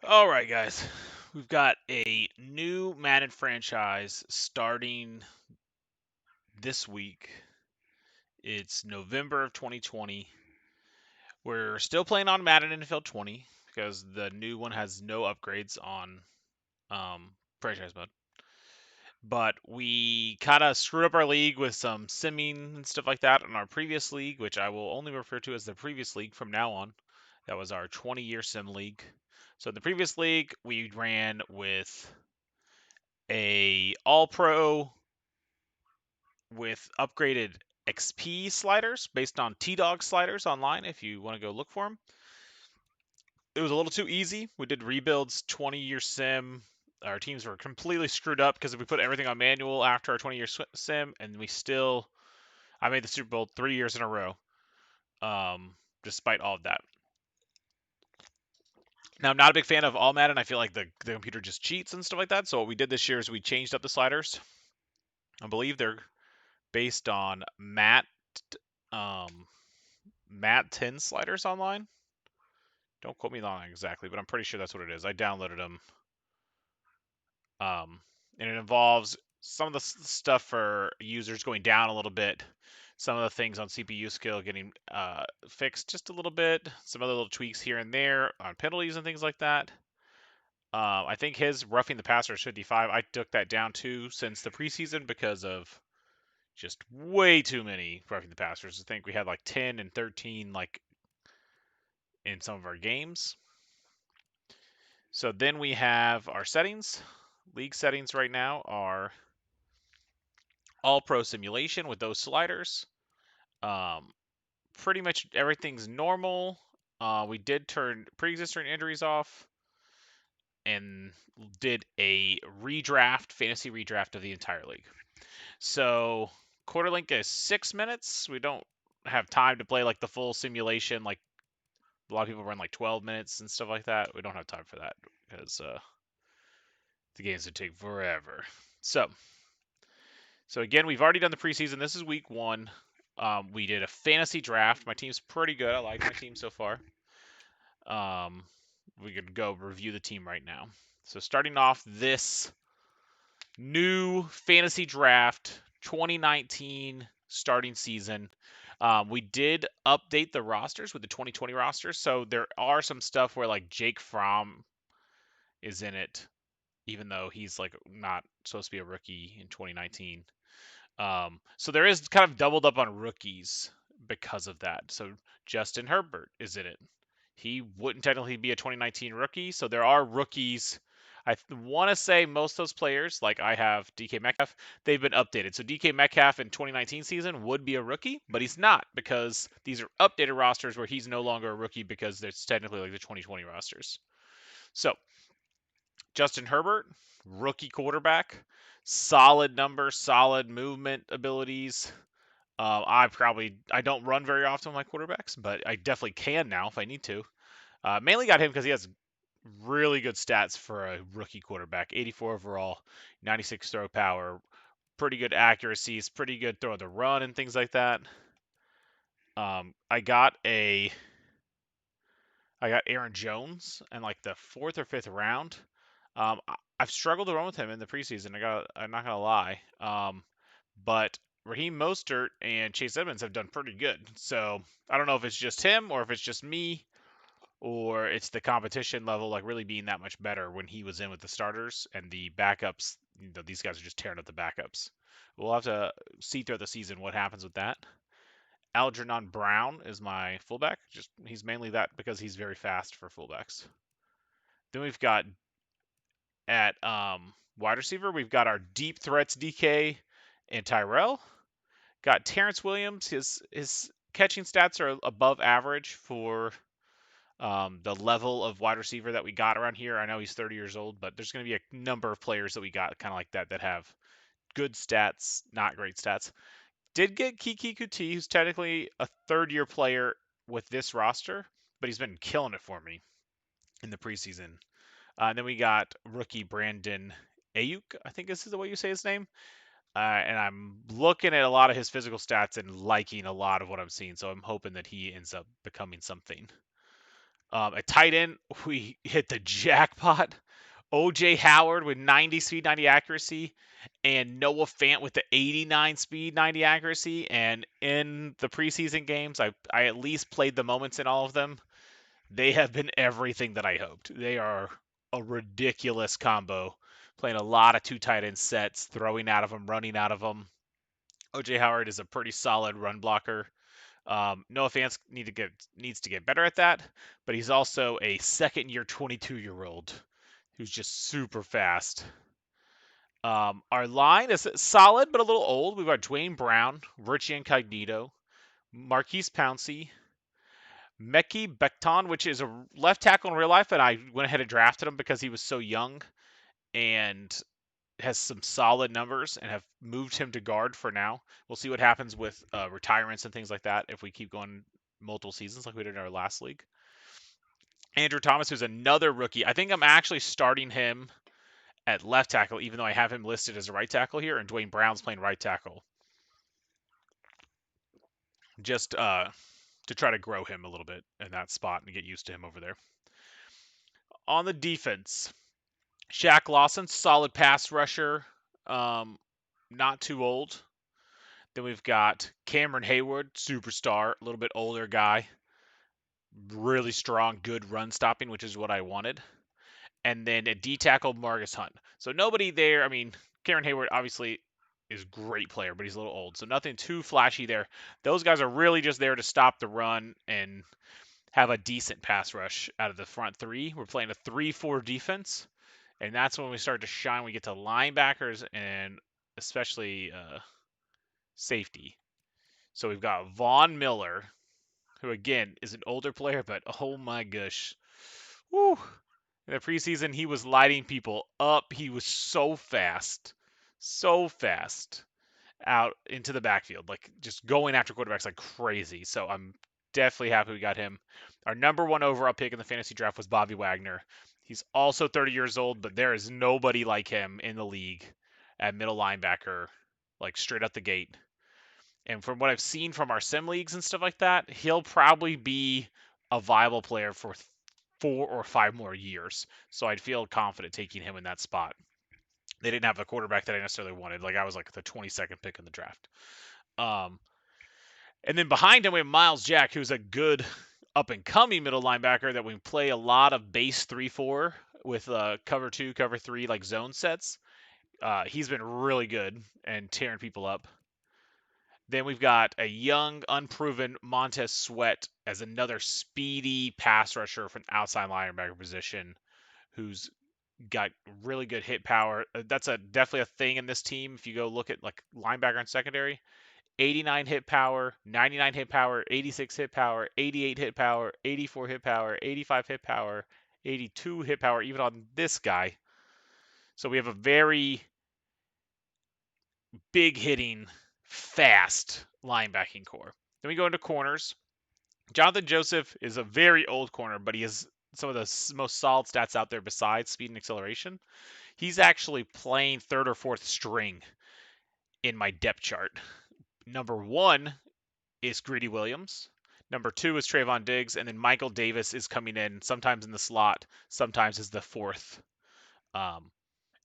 All right, guys. We've got a new Madden franchise starting this week. It's November of 2020. We're still playing on Madden NFL 20 because the new one has no upgrades on franchise mode. But we kind of screwed up our league with some simming and stuff like that in our previous league, which I will only refer to as the previous league from now on. That was our 20-year sim league. So in the previous league, we ran with a all-pro with upgraded XP sliders based on T-Dog sliders online if you want to go look for them. It was a little too easy. We did rebuilds 20-year sim. Our teams were completely screwed up because we put everything on manual after our 20-year sim, and I made the Super Bowl 3 years in a row, despite all of that. Now, I'm not a big fan of all Madden. I feel like the computer just cheats and stuff like that. So what we did this year is we changed up the sliders. I believe they're based on um, Matt 10 sliders online. Don't quote me on exactly, but I'm pretty sure that's what it is. I downloaded them. And it involves some of the stuff for users going down a little bit. Some of the things on CPU skill getting fixed just a little bit. Some other little tweaks here and there on penalties and things like that. I think his roughing the passer is 55. I took that down too since the preseason because of just way too many roughing the passers. I think we had like 10 and 13 like in some of our games. So then we have our settings. League settings right now are all pro simulation with those sliders. Um, Pretty much everything's normal. We did turn pre-existing injuries off and did a redraft, fantasy redraft of the entire league. So quarter length is 6 minutes. We don't have time to play like the full simulation. Like a lot of people run like 12 minutes and stuff like that. We don't have time for that because the games would take forever. So again, we've already done the preseason. This is week one. We did a fantasy draft. My team's pretty good. I like my team so far. We could go review the team right now. So starting off this new fantasy draft 2019 starting season. We did update the rosters with the 2020 rosters. So there are some stuff where like Jake Fromm is in it, even though he's like not supposed to be a rookie in 2019. So there is kind of doubled up on rookies because of that. So Justin Herbert is in it. He wouldn't technically be a 2019 rookie, so there are rookies. I want to say most of those players, like I have DK Metcalf, they've been updated. So DK Metcalf in 2019 season would be a rookie, but he's not because these are updated rosters where he's no longer a rookie because it's technically like the 2020 rosters. So Justin Herbert, rookie quarterback, solid numbers, solid movement abilities. I don't run very often with my quarterbacks, but I definitely can now if I need to. Mainly got him because he has really good stats for a rookie quarterback. 84 overall, 96 throw power, pretty good accuracies, pretty good throw the run and things like that. I got Aaron Jones in like the fourth or fifth round. I've struggled to run with him in the preseason. I'm not gonna lie. But Raheem Mostert and Chase Edmonds have done pretty good. So I don't know if it's just him or if it's just me or it's the competition level like really being that much better when he was in with the starters and the backups. These guys are just tearing up the backups. We'll have to see throughout the season what happens with that. Algernon Brown is my fullback. Just he's mainly that because he's very fast for fullbacks. Then we've got at wide receiver, we've got our deep threats DK and Tyrell. Got Terrence Williams. His catching stats are above average for the level of wide receiver that we got around here. I know he's 30 years old, but there's going to be a number of players that we got kind of like that have good stats, not great stats. Did get Kiki Kuti, who's technically a third-year player with this roster, but he's been killing it for me in the preseason. And then we got rookie Brandon Ayuk, I think this is the way you say his name. And I'm looking at a lot of his physical stats and liking a lot of what I'm seeing. So I'm hoping that he ends up becoming something. At tight end, we hit the jackpot. OJ Howard with 90 speed, 90 accuracy, and Noah Fant with the 89 speed, 90 accuracy. And in the preseason games, I at least played the moments in all of them. They have been everything that I hoped. They are a ridiculous combo, playing a lot of two tight end sets, throwing out of them, running out of them. OJ Howard is a pretty solid run blocker. Noah Fant needs to get better at that, but he's also a second year 22-year-old who's just super fast. Our line is solid but a little old. We've got Dwayne Brown, Richie Incognito, Marquise Pouncey, Mekhi Becton, which is a left tackle in real life, and I went ahead and drafted him because he was so young and has some solid numbers, and have moved him to guard for now. We'll see what happens with retirements and things like that if we keep going multiple seasons like we did in our last league. Andrew Thomas, who's another rookie. I think I'm actually starting him at left tackle, even though I have him listed as a right tackle here, and Dwayne Brown's playing right tackle. Just to try to grow him a little bit in that spot and get used to him over there. On the defense, Shaq Lawson, solid pass rusher, not too old. Then we've got Cameron Hayward, superstar, a little bit older guy, really strong, good run stopping, which is what I wanted. And then a D tackle, Marcus Hunt. So nobody there. I mean, Cameron Hayward obviously is a great player, but he's a little old, so nothing too flashy there. Those guys are really just there to stop the run and have a decent pass rush out of the front three. We're playing a 3-4 defense, and that's when we start to shine. We get to linebackers and especially safety. So we've got Von Miller, who again is an older player, but oh my gosh. Woo. In the preseason, he was lighting people up. He was so fast out into the backfield, like just going after quarterbacks like crazy. So I'm definitely happy we got him. Our number one overall pick in the fantasy draft was Bobby Wagner. He's also 30 years old, but there is nobody like him in the league at middle linebacker, like straight out the gate. And from what I've seen from our sim leagues and stuff like that, he'll probably be a viable player for 4 or 5 more years. So I'd feel confident taking him in that spot. They didn't have the quarterback that I necessarily wanted. Like I was like the 22nd pick in the draft. And then behind him we have Miles Jack, who's a good up and coming middle linebacker that we play a lot of base 3-4 with cover 2, cover 3 like zone sets. He's been really good and tearing people up. Then we've got a young, unproven Montez Sweat as another speedy pass rusher from outside linebacker position, who's got really good hit power. That's definitely a thing in this team. If you go look at like linebacker and secondary, 89 hit power, 99 hit power, 86 hit power, 88 hit power, 84 hit power, 85 hit power, 82 hit power, even on this guy. So we have a very big hitting, fast linebacking core. Then we go into corners. Jonathan Joseph is a very old corner, but he has some of the most solid stats out there besides speed and acceleration. He's actually playing third or fourth string in my depth chart. Number 1 is Greedy Williams. Number 2 is Trayvon Diggs, and then Michael Davis is coming in sometimes in the slot, sometimes as the fourth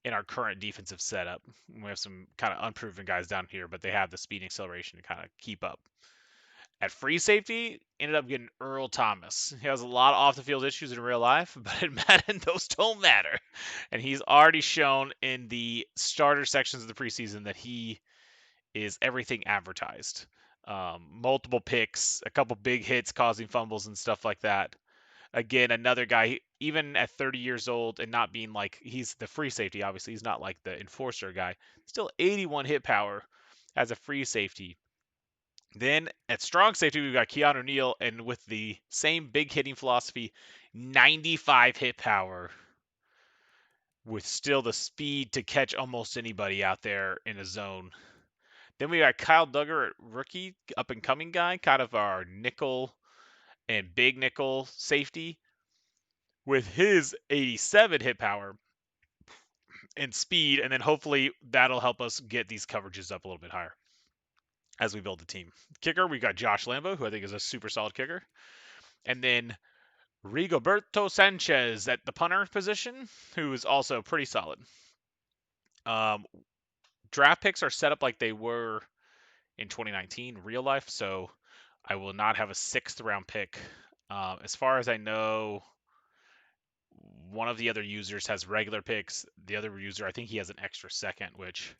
in our current defensive setup. We have some kind of unproven guys down here, but they have the speed and acceleration to kind of keep up. At free safety, ended up getting Earl Thomas. He has a lot of off-the-field issues in real life, but in Madden, those don't matter. And he's already shown in the starter sections of the preseason that he is everything advertised. Multiple picks, a couple big hits causing fumbles and stuff like that. Again, another guy, even at 30 years old and not being like, he's the free safety, obviously, he's not like the enforcer guy. Still 81 hit power as a free safety. Then at strong safety, we've got Keanu Neal, and with the same big hitting philosophy, 95 hit power with still the speed to catch almost anybody out there in a zone. Then we got Kyle Duggar, rookie, up and coming guy, kind of our nickel and big nickel safety with his 87 hit power and speed, and then hopefully that'll help us get these coverages up a little bit higher as we build the team. Kicker, we got Josh Lambo, who I think is a super solid kicker. And then Rigoberto Sanchez at the punter position, who is also pretty solid. Draft picks are set up like they were in 2019 real life, so I will not have a 6th round pick. As far as I know, one of the other users has regular picks. The other user, I think he has an extra second, which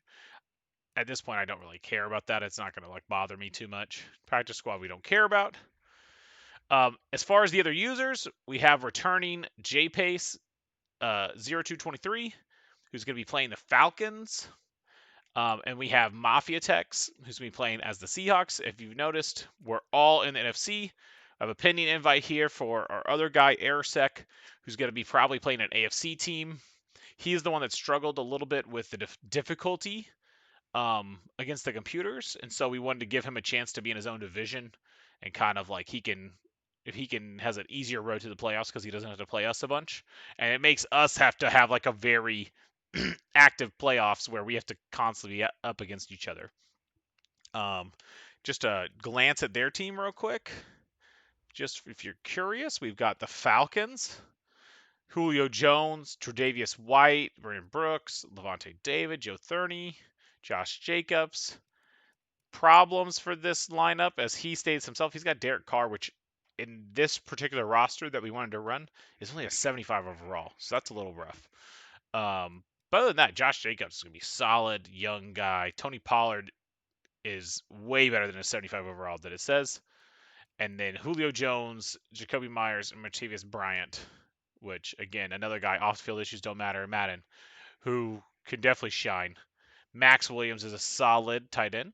at this point I don't really care about that. It's not going to bother me too much. Practice squad we don't care about. As far as the other users, we have returning JPace 0223, who's going to be playing the Falcons. And we have Mafia Tex, who's going to be playing as the Seahawks. If you've noticed, we're all in the NFC. I have a pending invite here for our other guy, Airsec, who's going to be probably playing an AFC team. He's the one that struggled a little bit with the difficulty against the computers, and so we wanted to give him a chance to be in his own division and kind of if he can has an easier road to the playoffs because he doesn't have to play us a bunch, and it makes us have to have a very active playoffs where we have to constantly be up against each other. Just a glance at their team real quick. Just if you're curious, we've got the Falcons, Julio Jones, Tre'Davious White, Brandon Brooks, Levante David, Joe Thurney, Josh Jacobs. Problems for this lineup, as he states himself, he's got Derek Carr, which in this particular roster that we wanted to run is only a 75 overall, so that's a little rough. But other than that, Josh Jacobs is going to be solid, young guy. Tony Pollard is way better than a 75 overall that it says. And then Julio Jones, Jacoby Myers, and Martavis Bryant, which, again, another guy, off-field issues don't matter in Madden, who can definitely shine. Max Williams is a solid tight end.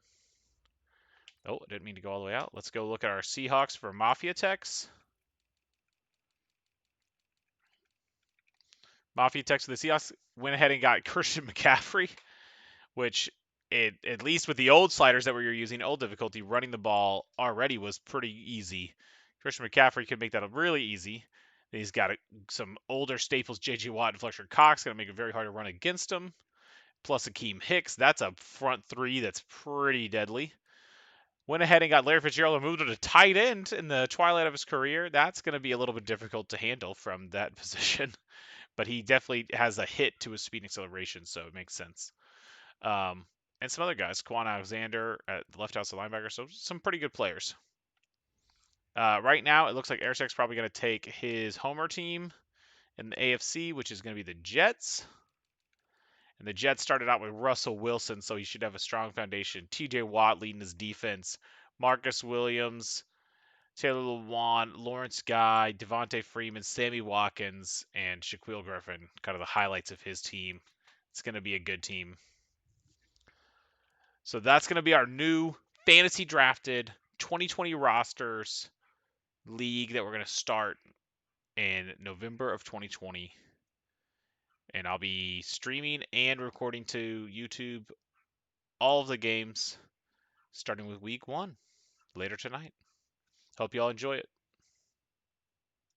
Oh, I didn't mean to go all the way out. Let's go look at our Seahawks for Mafia Techs. Mafia Techs for the Seahawks went ahead and got Christian McCaffrey, which at least with the old sliders that we were using, old difficulty, running the ball already was pretty easy. Christian McCaffrey could make that really easy. He's got some older staples, J.J. Watt and Fletcher Cox, going to make it very hard to run against him. Plus Akeem Hicks. That's a front three that's pretty deadly. Went ahead and got Larry Fitzgerald and moved him to tight end in the twilight of his career. That's going to be a little bit difficult to handle from that position. But he definitely has a hit to his speed and acceleration, so it makes sense. And some other guys, Quan Alexander at the left outside linebacker, so some pretty good players. Right now, it looks like Airsec's probably going to take his homer team in the AFC, which is going to be the Jets. And the Jets started out with Russell Wilson, so he should have a strong foundation. TJ Watt leading his defense. Marcus Williams, Taylor Lewan, Lawrence Guy, Devontae Freeman, Sammy Watkins, and Shaquille Griffin. Kind of the highlights of his team. It's going to be a good team. So that's going to be our new fantasy drafted 2020 rosters league that we're going to start in November of 2020. And I'll be streaming and recording to YouTube all of the games starting with week 1 later tonight. Hope you all enjoy it.